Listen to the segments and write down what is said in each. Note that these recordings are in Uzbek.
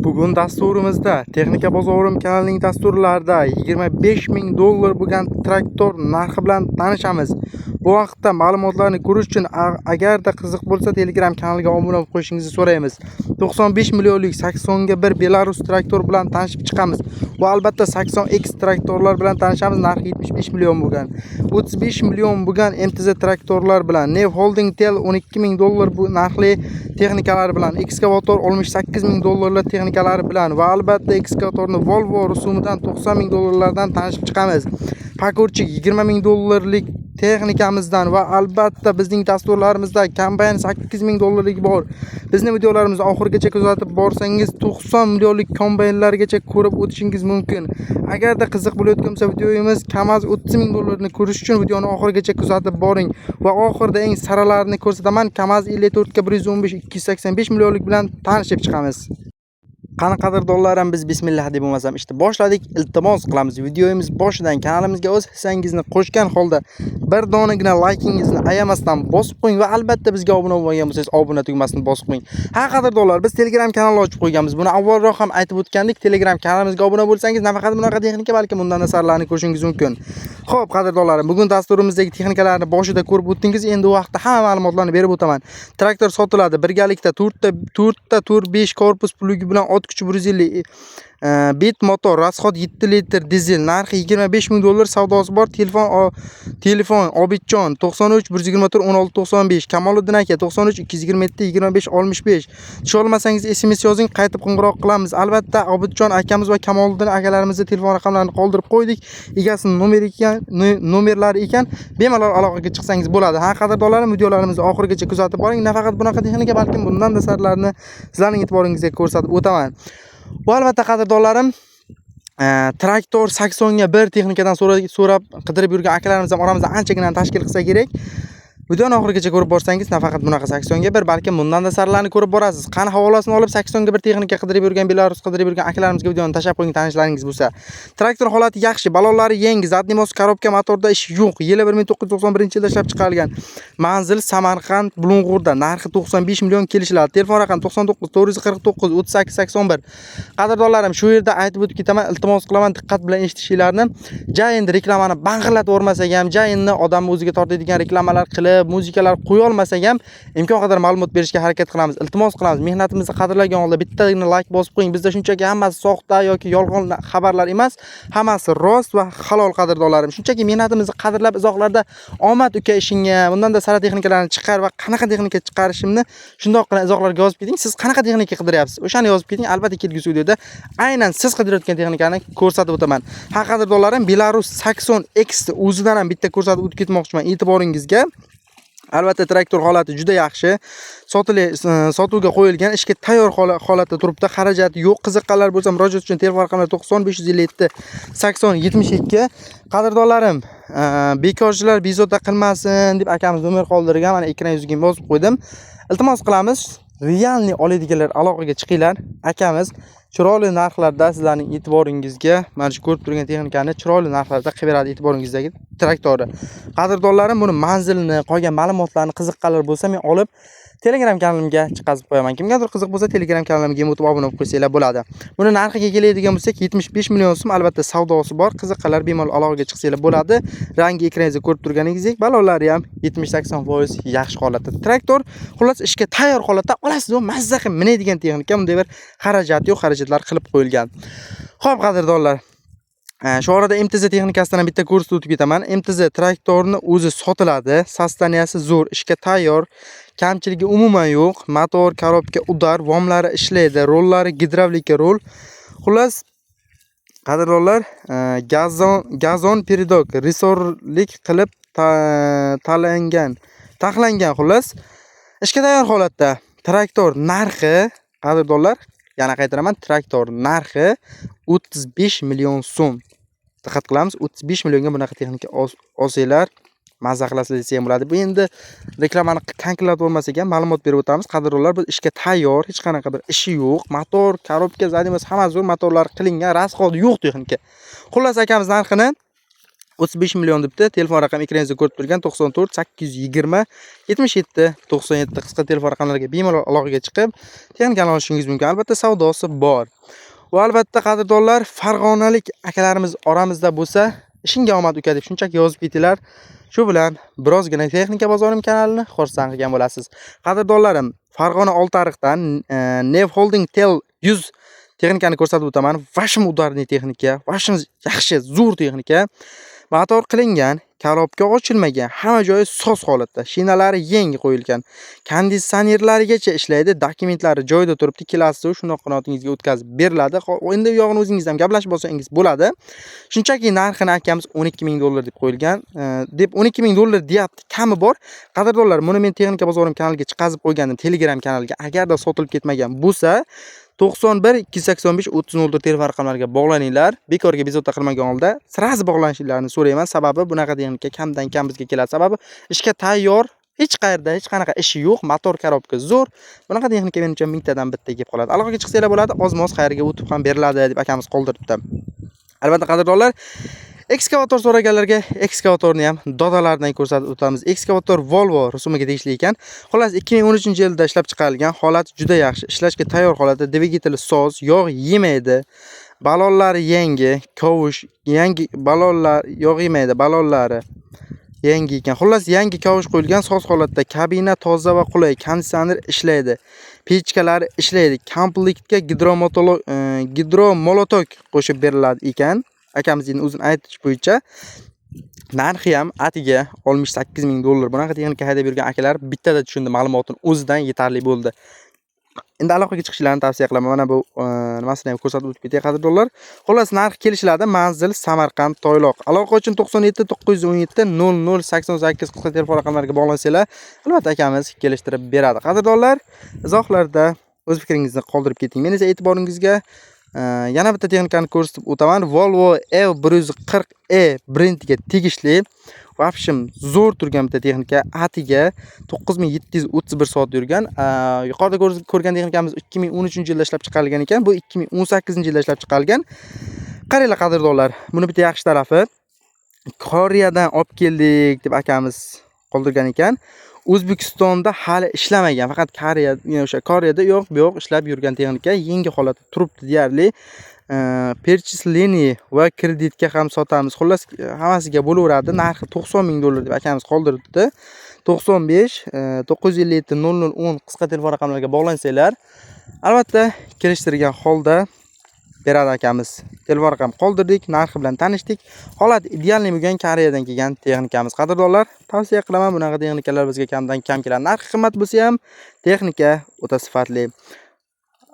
Bugun dasturimizda Texnika bozorim kanalining dasturlarida $25,000 bo'lgan traktor narxi bilan tanishamiz. Bu vaqtda ma'lumotlarni ko'rish uchun agarda qiziq bo'lsa Telegram kanaliga obuna bo'lib qo'yishingizni so'raymiz. 95 millionlik 80 Belarus traktor bilan tanishib chiqamiz. Bu albatta 80X traktorlar bilan tanishamiz. Narxi 75 million bo'lgan. 35 million bo'lgan MTZ traktorlar bilan Nev Holding Tel $12,000 bu narxli texnikalar bilan ekskavator $68,000 texnikalari bilan va albatta ekskavatorni Volvo rusumidan $90,000 tanishib chiqamiz. Pakurchik $20,000 texnikamizdan va albatta bizning dasturlarimizda kombayn $8,000 bor. Bizning videolarimizni oxirigacha kuzatib borsangiz 90 millionlik kombaynlargacha ko'rib o'tishingiz mumkin. Agarda qiziq bo'layotgan bo'lsa videomiz kamaz $30,000 ni ko'rish uchun videoni oxirigacha kuzatib boring va oxirida eng saralarini ko'rsataman. Kamaz 54 ga 115 285 millionlik bilan tanishib chiqamiz. Qani qadrdonlarim, biz bismillah deb bo'lmasam işte boshladik. Iltimos qilamiz videomiz boshidan kanalimizga o'z hissangizni qo'shgan holda bir donagina like'ingizni ayamasdan bosib qo'ying va albatta bizga obuna bo'lmagan bo'lsangiz obuna tugmasini bosib qo'ying. Ha qadrdonlar, biz Telegram kanal ochib qo'yganmiz. Buni avvalroq ham aytib o'tgandik. Telegram kanalimizga obuna bo'lsangiz nafaqat bunaqa texnika, balki bundan nasarlarni ko'rishingiz mumkin. Xo'p qadrdonlarim, bugun dasturimizdagi texnikalarni boshida ko'rib o'tdingiz. Endi bu vaqtda hamma ma'lumotlarni berib o'taman. Traktor sotiladi. Birgalikda 4 5 korpus plugi bilan kuchi 150 bit motor, rasxod 7 litr dizel, narxi $25,000, savdosi bor. Telefon Obidjon 93 124 16 95, Kamoliddin aka 93 227 25 65. Tusha olmasangiz SMS yozing, qaytib qo'ng'iroq qilamiz. Albatta Obidjon akamiz va Kamoliddin akalarimizning telefon raqamlarini qoldirib qo'ydik. Egasining nomerlari ekan, bemalol aloqaga chiqsangiz bo'ladi. Ha qadrdonlarim, videolarimizni oxirigacha kuzatib boring. Nafaqat bunaqa texnika, balki bundan da sarlarni sizlarning e'tiboringizga ko'rsatib o'taman. Bu albatta qadrdonlarim, traktor 80 ga 1 texnikadan so'rab qidirib yurgan akalarimiz ham oramizda anchagina tashkil qilsa kerak. Videoni oxirigacha ko'rib borsangiz nafaqat bunaqa 80 ga 1, balki bundan da sarlarni ko'rib borasiz. Qani havolasini olib 80 ga 1 texnika qidirib yurgan, Belarus qidirib yurgan akalarimizga videoni tashlab qo'ying, tanishlaringiz bo'lsa. Traktor holati yaxshi, balonlari yangi, zadniy mos korobka, motorda ish yo'q. Yili 1991-yilda ishlab chiqarilgan. Manzil Samarqand, Bulung'urda, narxi 95 million kelishiladi. Telefon raqam 99 449 38 81. Qadrdonlarim, shu yerda aytib o'tib ketaman, iltimos qilaman diqqat bilan eshitishinglarni. Jayinda reklamani bang'illatib o'rmasak ham, jayinni odamni o'ziga tortadigan reklamalar qilib, muzikalar qo'ya olmasak ham imkon qadar ma'lumot berishga harakat qilamiz. Iltimos qilamiz, mehnatimizni qadrlagan holda bittagina like bosib qo'ying. Bizda shunchaki hammasi soxta yoki yolg'on xabarlar emas, hammasi rost va halol qadrdonlarim. Shunchaki mehnatimizni qadrlab izohlarda omad uka ishingga, bundan da sara texnikalarni chiqar va qanaqa texnika chiqarishimni shundoqqina izohlarga yozib keting. Siz qanaqa texnika qidiryapsiz? O'shani yozib keting. Albatta kelgusi videoda aynan siz qidirayotgan texnikani ko'rsatib o'taman. Ha qadrdonlarim, Belarus 80X o'zidan ham bitta ko'rsatib o'tib ketmoqchiman e'tiboringizga. Albatta traktor holati juda yaxshi. Sotuvga qo'yilgan, ishga tayyor holatda turibdi. Xarajati yo'q. Qiziqqanlar bo'lsa murojaat uchun telefon raqamlari 90 557 80 72. Qadrdonlarim, bekorchilar bezovta qilmasin deb akamiz nomer qoldirgan. Mana ekran yuziga bosib qo'ydim. Iltimos qilamiz, realni oladiganlar aloqaga chiqinglar. Akamiz chiroyli narxlarda sizlarning e'tiboringizga mana shu ko'rib turgan texnikani chiroyli narxlarda qilib beradi e'tiboringizdagi traktorni. Qadrdonlarim, buni manzilni, qolgan ma'lumotlarni qiziqqanlar bo'lsa men olib Telegram kanalimga chiqazib qo'yaman. Kimgadir qiziq bo'lsa Telegram kanalimga o'tib obuna bo'lib qo'ysanglar bo'ladi. Buni narxiga keladigan bo'lsak 75 million so'm, albatta savdosi bor. Qiziqqanlar bemalol aloqaga chiqsanglar bo'ladi. Rangi ekraningizda ko'rib turganingizdek, balonlari ham 70-80% yaxshi holatda. Traktor xullas ishga tayyor holatda olasiz va mazza qilib minadigan texnika. Bunday bir xarajat yo'q, xarajatlar qilib qo'yilgan. Xo'p qadrdonlar, shu orada MTZ texnikasidan ham bitta ko'rsatib o'tib ketaman. MTZ traktorni o'zi sotiladi, sostaniyasi zo'r, ishga tayyor, kamchiligi umuman yo'q. Motor, korobka udar, vomlari ishlaydi, rollari gidravlika rol. Xullas qadrdonlar, gazon peridok resorlik qilib taxlangan xullas ishga tayyor holatda. Traktor narxi qadrdonlar, yana qaytaraman, traktor narxi 35 million so'm. Diqqat qilamiz, 35 millionga bunaqa texnika olsanglar mazza qilasizlar desa ham bo'ladi. Bu endi reklamani qankillatib olmasak ham ma'lumot berib o'tamiz. Qadrdonlar, biz ishga tayyor, hech qanaqa bir ishi yo'q. Motor, korobka, zadniy mos hammasi zo'r, motorlar qilingan, rasxodi yo'q texnika. Xullas akamiz narxini 35 million debdi. Telefon raqami ekrangizda ko'rib turgan 94 820 77 97 qisqa telefon raqamlariga bemalol aloqaga chiqib, texnikani olishingiz mumkin. Albatta savdosi bor. Va albatta qadrdonlar, farg'onalik akalarimiz oramizda bo'lsa, ishingga omad uka deb shunchaki yozib ketinglar. Shu bilan birozgina Texnika bozorim kanalini xursand qilgan bo'lasiz. Qadrdonlarim, Farg'ona Oltiariqdan Nev Holding Tel 100 texnikani ko'rsatib o'taman. Vashim udarli texnika, vashim yaxshi, zo'r texnika. Motor qilingan, korobka ochilmagan, hamma joyi soz holatda, shinalari yangi qo'yilgan, konditsionerlarigacha ishlaydi, dokumentlari joyida turibdi, kelasiz shundoq qanotingizga o'tkazib beriladi. Endi u yog'ini o'zingiz ham gaplashib olsangiz bo'ladi. Shunchaki narxini akamiz 12 ming dollar deb qo'yilgan, deb 12 ming dollar deyapti, kami bor. Qadrdonlar, buni men Texnika bozorim kanaliga chiqazib qo'ygandim, Telegram kanaliga. Agarda sotilib ketmagan bo'lsa, 91 285 30 telefon raqamlariga bog'laninglar. Bekorga bezovta qilmagan holda sirasi bog'lanishlarini so'rayman. Sababi bunaqa texnika kamdan kam bizga keladi. Sababi ishga tayyor, hech qayerda hech qanaqa ishi yo'q, motor korobka zo'r. Bunaqa texnika menimcha mingtadan bitta kelib qoladi. Aloqaga chiqsanglar bo'ladi, ozmoz qayerga o'tib ham beriladi deb akamiz qoldiribdi. Albatta qadrdonlar, ekskavator so'raganlarga ekskavatorni ham dodalaridan ko'rsatib o'tamiz. Ekskavator Volvo rusumiga tegishli ekan. Xullas 2013-yilda ishlab chiqarilgan, holati juda yaxshi, ishlashga tayyor holatda, dvigateli soz, yog' yemaydi. Balonlari yangi, kavush yangi, balonlar yog' yemaydi, balonlari yangi ekan. Xullas yangi kavush qo'yilgan, soz holatda, kabina toza va qulay, konditsioner ishlaydi. Pechkalari ishlaydi. Komplektga gidromolotok qo'shib beriladi ekan. Akamizning o'zini aytish bo'yicha narxi ham atiga 68 ming dollar. Bunaqa texnika haydab yurgan akalar bittada tushundi, ma'lumotini o'zidan yetarli bo'ldi. Endi aloqaga chiqishlarini tavsiya qilaman. Mana bu nimasini ham ko'rsatib o'tib ketay qadrdonlar. Xullas narx kelishiladi. Manzil Samarqand, Toyloq. Aloqa uchun 97 917 0088 qisqa telefon raqamlariga bog'lansanglar, albatta akamiz kelishtirib beradi. Qadrdonlar, izohlarda o'z fikringizni qoldirib keting. Men esa e'tiboringizga yana bitta texnikani ko'rsatib o'taman. Volvo E140e brendiga tegishli, vapshim zo'r turgan bitta texnika. Atiga 9731 soat yurgan. Yuqorida ko'rgan texnikamiz 2013-yilda ishlab chiqarilgan ekan. Bu 2018-yilda ishlab chiqarilgan. Qaranglar qadrdonlar, buni bitta yaxshi tarafi, Koreyadan olib keldik deb akamiz qoldirgan ekan. O'zbekistonda hali ishlamagan, faqat Koreyada yo'q bu yoq ishlab yurgan texnika, yangi holatda turibdi deyarli. Purchase line va kreditga ham sotamiz. Xullas hammasiga bo'laveradi. Narxi 90 ming dollar deb akamiz qoldiribdi. 95 957 0010 qisqa telefon raqamlariga bog'lansanglar, albatta kelishtirgan holda beradi akamiz. Telefon raqam qoldirdik, narxi bilan tanishdik. Holat idealni bo'lgan Koreyadan kelgan texnikamiz. Qadrdonlar, tavsiya qilaman, bunaqa texnikalar bizga kamdan kam keladi. Narxi qimmat bo'lsa ham, texnika o'ta sifatli.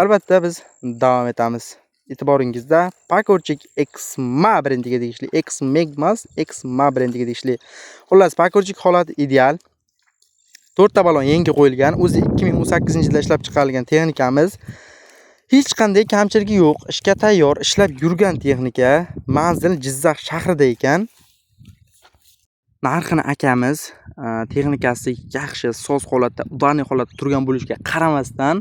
Albatta biz davom etamiz. E'tiboringizda Pakorchik Xma brendiga tegishli, Xmegmas Xma brendiga tegishli. Xullas, Pakorchik holati ideal. 4 ta balon yangi qo'yilgan, o'zi 2018-yilda ishlab chiqarilgan texnikamiz. Hech qanday kamchiligi yo'q, ishga tayyor, ishlab yurgan texnika. Manzil Jizzax shahrida ekan. Narxini akamiz texnikasi yaxshi, soz holatda, udarli holatda turgan bo'lishiga qaramasdan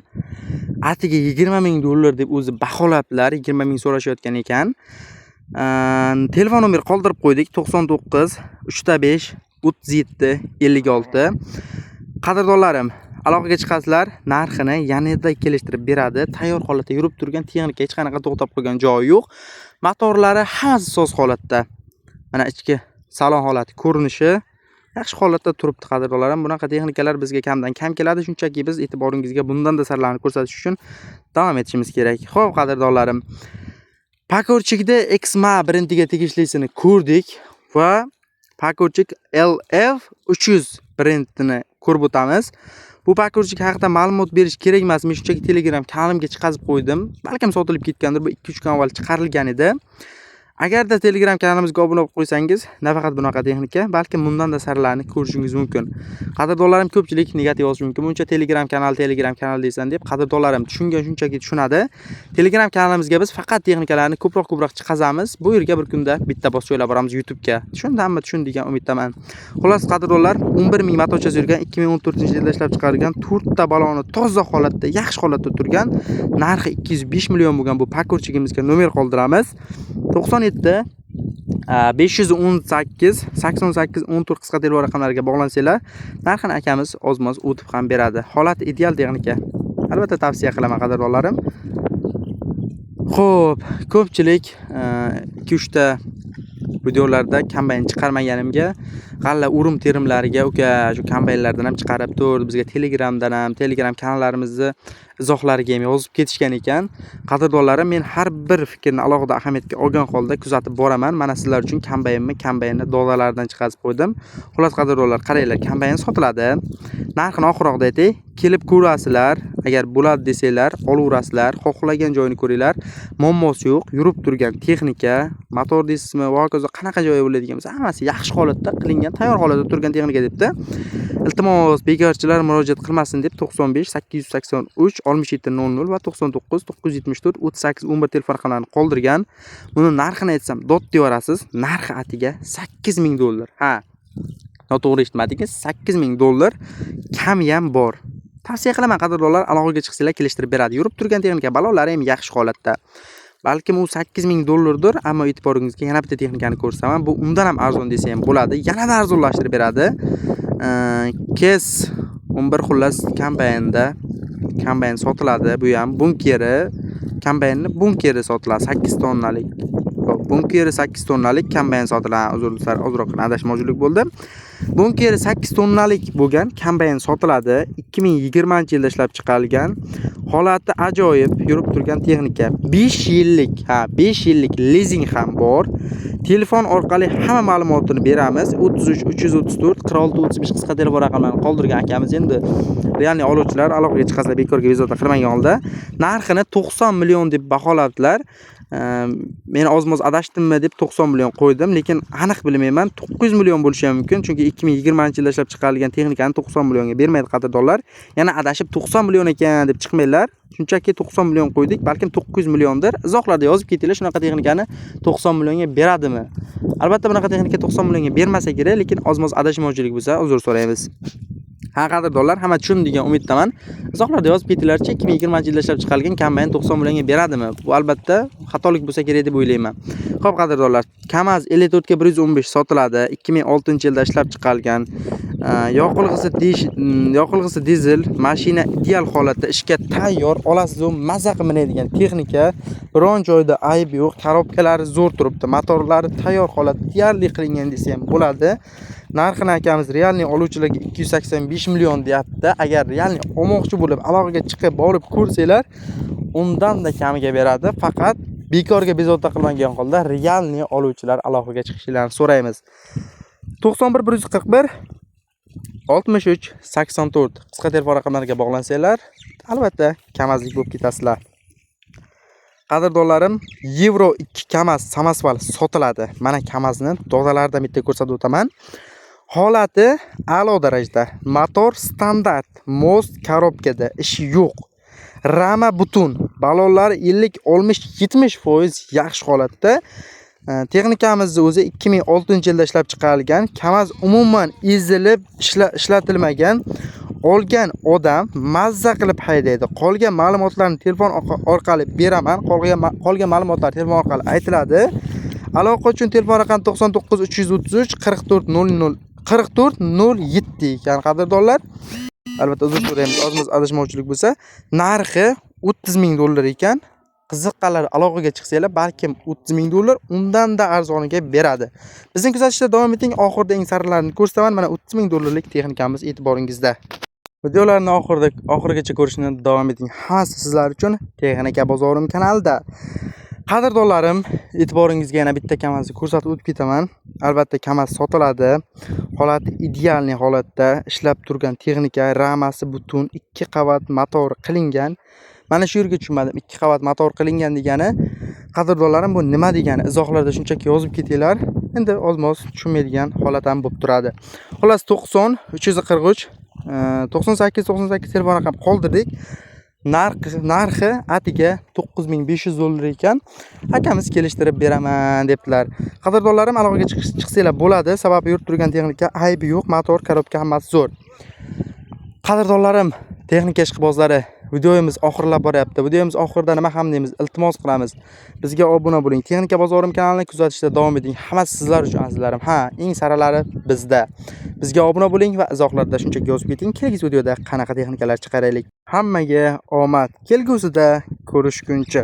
atiga 20 ming dollar deb o'zi baholablar, 20 ming so'rashayotgan ekan. Telefon nomeri qoldirib qo'ydik, 99 305 37 56. Qadrdonlarim, aloqaga chiqasizlar, narxini yanada kelishtirib beradi. Tayyor holatda yurib turgan texnika, hech qanaqa to'xtab qolgan joyi yo'q. Motorlari hammasi soz holatda. Mana ichki salon holati, ko'rinishi yaxshi holatda turibdi qadrdonlarim. Bunaqa texnikalar bizga kamdan kam keladi. Shunchaki biz e'tiboringizga bundan da sarlarni ko'rsatish uchun davom etishimiz kerak. Xo'p qadrdonlarim, Pakorchikda Xma brendiga tegishlisini ko'rdik va Pakorchik LF300 brendini ko'rib o'tamiz. Bu Pakorchik haqida ma'lumot berish kerak emas. Men shunchaki Telegram kanalimga chiqazib qo'ydim. Balkim sotilib ketgandir, bu 2-3 kun avval chiqarilgan edi. Agarda Telegram kanalimizga obuna bo'lib qo'ysangiz, nafaqat bunaqa texnika, balki bundan da sarlarni ko'rishingiz mumkin. Qadrdonlarim, ko'pchilik negativ yozish mumkin. Buncha Telegram kanal deysan deb, qadrdonlarim tushungan shunchaki tushunadi. Telegram kanalimizga biz faqat texnikalarni ko'proq chiqazamiz. Bu yerga bir kunda bitta bosib joylab boramiz YouTube'ga. Tushundimmi? Tushun degan umiddaman. Xullas qadrdonlar, 11 ming motorchasi yurgan, 2014-yilda ishlab chiqarilgan 4 ta baloni toza holatda, yaxshi holatda turgan, narxi 205 million bo'lgan bu Pakorchigimizga nomer qoldiramiz. 97 518 88 14 qisqa telefon raqamlariga bog'lansanglar, narxini akamiz ozmoz o'tib ham beradi. Holati ideal texnika. Albatta tavsiya qilaman qadrdonlarim. Xo'p, ko'pchilik 2-3 ta videolarda kombayn chiqarmaganimga g'alla urum terimlariga uka shu kombaynlardan ham chiqarib tur, bizga Telegramdan ham, Telegram kanallarimizni izohlariga ham yozib ketishgan ekan. Qadrdonlarim, men har bir fikrni alohida ahamiyatga olgan holda kuzatib boraman. Mana sizlar uchun kombaynni dodalaridan chiqarib qo'ydim. Xullas qadrdonlar, qaranglar, kombayn sotiladi. Narxini oxirroqda aytay, kelib ko'rasizlar. Agar bo'ladi desanglar, olaverasizlar. Xohlagan joyini ko'ringlar. Muammosi yo'q, yurib turgan texnika, motor deysizmi, va hokazo qanaqa joyi bo'ladigan bo'lsa, hammasi yaxshi holatda qilingan, tayyor holatda turgan texnika debdi. Iltimos, bekorchilar murojaat qilmasin deb 95 883 6700 va 99 974 38 11 telefon raqamlarini qoldirgan. Buni narxini aytsam, dod deyorasiz. Narxi atiga $8000. Ha. Noto'g'ri eshitmadingiz, $8000 kami ham bor. Tavsiya qilaman qadrdonlar, aloqaga chiqsanglar kelishtirib beradi. Yurib turgan texnika, balolari ham yaxshi holatda. Balkim u $8000dir, ammo e'tiboringizga yana bitta texnikani ko'rsaman. Bu undan ham arzon desa ham bo'ladi. Yanada arzonlashtirib beradi. Kes 11 xullas kombayn sotiladi. Bu ham bunkeri, kombaynni bunkeri sotiladi 8 tonnalik. Bunkeri 8 tonnalik kombayn sotiladi. Uzr, ozroq adashmovchilik bo'ldi. Bunkeri 8 tonnalik bo'lgan kombayn sotiladi. 2020-yilda ishlab chiqarilgan. Holati ajoyib, yurib turgan texnika. 5 yillik lizing ham bor. Telefon orqali hamma ma'lumotini beramiz. 33 334 46 35 qisqa telefon raqamlarini qoldirgan akamiz. Endi realniy oluvchilar aloqaga chiqsa bekorga bezovta qilmagan holda narxini 90 million deb baholadilar. Men ozmoz adashdimmi deb 90 million qo'ydim, lekin aniq bilmayman, 900 million bo'lishi ham mumkin, chunki 2020-yilda ishlab chiqarilgan texnikani 90 millionga bermaydi qadrdonlar. Yana adashib 90 million ekan deb chiqmanglar. Shunchaki 90 million qo'ydik, balkim 900 milliondir. Izohlarda yozib ketinglar, shunaqa texnikani 90 millionga beradimi? Albatta bunaqa texnika 90 millionga bermasa kerak, lekin ozmoz adashmovchilik bo'lsa uzr so'raymiz. Ha qadrdonlar, hamma tushunadi degan umiddaman. Izohlarda yozib ketinglarchi, 2020-yilda ishlab chiqarilgan kombayn 90 millionga beradimi? Bu albatta xatolik bo'lsa kerak deb o'ylayman. Xo'p qadrdonlar, Kamaz 54 ga 115 sotiladi. 2006-yilda ishlab chiqarilgan. Yoqilg'isi dizel, mashina ideal holatda ishga tayyor, olasiz u mazza qilib minadigan texnika. Biron joyda ayb yo'q, korobkalari zo'r turibdi, motorlari tayyor holatda deyarli qilingan desa ham bo'ladi. Narxini akamiz realniy oluvchilarga 285 million deyapti. Agar realniy olmoqchi bo'lib aloqaga chiqib borib ko'rsanglar, undan da kamiga beradi. Faqat bekorga bezovta qilmagan holda realniy oluvchilar aloqaga chiqishlarini so'raymiz. 91 141 63 84 qisqa telefon raqamlariga bog'lansanglar, albatta Kamazlik bo'lib ketasizlar. Qadrdonlarim, Euro 2 Kamaz samasval sotiladi. Mana Kamazni dodalaridan bitta ko'rsatib o'taman. Holati a'lo darajada. Motor standart, most korobkada, ishi yo'q. Rama butun, balonlari 50, 60, 70% yaxshi holatda. Texnikamizni o'zi 2006-yilda ishlab chiqarilgan. Kamaz umuman ezilib ishlatilmagan. Olgan odam mazza qilib haydaydi. Qolgan ma'lumotlarni telefon orqali beraman. Qolgan ma'lumotlar telefon orqali aytiladi. Aloqa uchun telefon raqami 99 333 44 00 44 07 ekan qadrdonlar. Albatta uzr so'raymiz, ozmiz adashmovchilik bo'lsa. Narxi $30,000 ekan. Qiziqqanlar aloqaga chiqsanglar, balkim $30,000 undan-da arzoniga beradi. Bizning kuzatishda davom eting. Oxirida eng saralarini ko'rsataman. Mana $30,000lik texnikamiz e'tiboringizda. Videolarni oxirigacha ko'rishni davom eting. Hammasi sizlar uchun Texnika bozorim kanalida. Qadrdonlarim, e'tiboringizga yana bitta Kamazni ko'rsatib o'tib ketaman. Albatta Kamaz sotiladi. Holati idealniy holatda ishlab turgan texnika, ramasi butun, 2 qavat motor qilingan. Mana shu yerga tushunmadim. 2 qavat motor qilingan degani, qadrdonlarim, bu nima degani? Izohlarda shunchaki yozib ketinglar. Endi ozmoz tushunmaydigan holat ham bo'lib turadi. Xullas 90 343 98 98 telefon raqam qoldirdik. Narxi atiga $9,500 ekan. Akamiz kelishtirib beraman debdilar. Qadrdonlarim, aloqaga chiqsanglar bo'ladi. Sababi yurib turgan texnika aybi yo'q, motor, korobka hammasi zo'r. Qadrdonlarim, texnika ishqibozlari, Videomiz oxirlab boryapti. Videomiz oxirida nima ham deymiz? Iltimos qilamiz. Bizga obuna bo'ling. Texnika bozorim kanalini kuzatishda davom eting. Hammasi sizlar uchun azizlarim. Ha, eng saralari bizda. Bizga obuna bo'ling va izohlarda shunchaki yozib keting. Kelgusi videoda qanaqa texnikalar chiqaraylik. Hammaga omad. Kelgusida ko'rishguncha